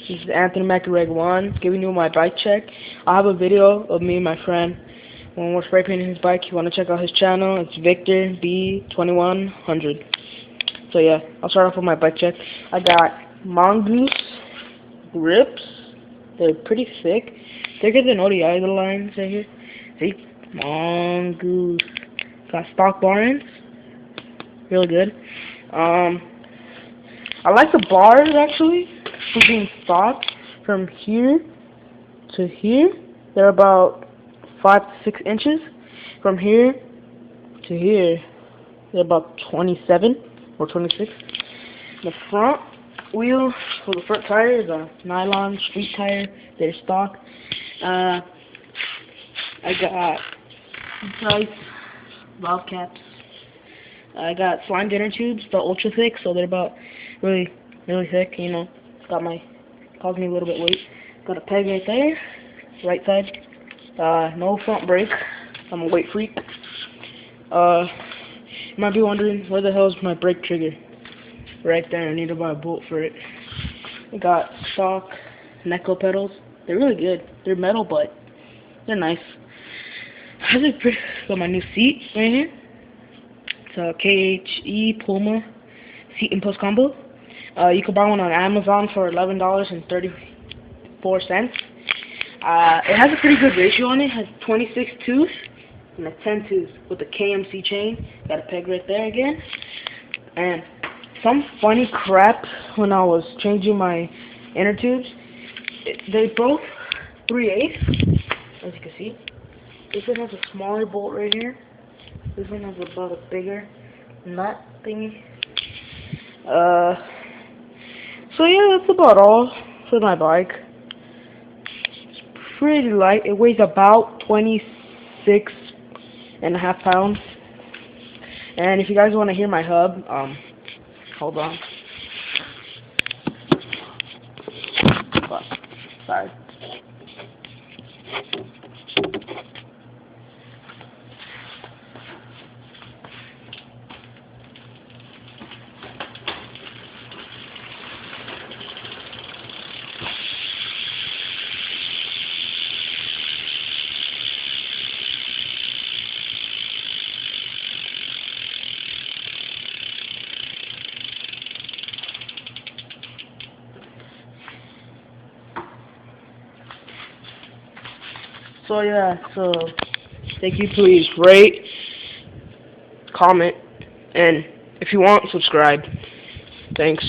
This is Anthony McReg1 giving you my bike check. I have a video of me and my friend when we're spray painting his bike. You want to check out his channel? It's Victor B2100. So yeah, I'll start off with my bike check. I got mongoose grips. They're pretty thick, thicker than ODI. The lines right here. See, mongoose. Got stock bar ends. Really good. I like the bars actually for being stock. From here to here, they're about 5 to 6 inches. From here to here, they're about 27 or 26. The front wheel for the front tire is a nylon street tire. They're stock. I got price valve caps. I got slimed inner tubes, the ultra thick, so they're about really thick. You know, caused me a little bit weight. Got a peg right there, right side. No front brake. I'm a weight freak. You might be wondering where the hell is my brake trigger? Right there. I need to buy a bolt for it. I got stock Necco pedals. They're really good. They're metal, but they're nice. Got my new seat right here. It's a KHE pluma seat and post combo. You can buy one on Amazon for $11.34. It has a pretty good ratio on it. It has 26 tooth and a 10 tooth with the KMC chain. Got a peg right there again. And some funny crap when I was changing my inner tubes. They both 3/8, as you can see. This one has a smaller bolt right here. This one has about a bigger nut thingy. So yeah, that's about all for my bike. It's pretty light. It weighs about 26.5 pounds. And if you guys want to hear my hub, hold on. Sorry. So yeah, thank you. Please rate, comment, and if you want, subscribe. Thanks.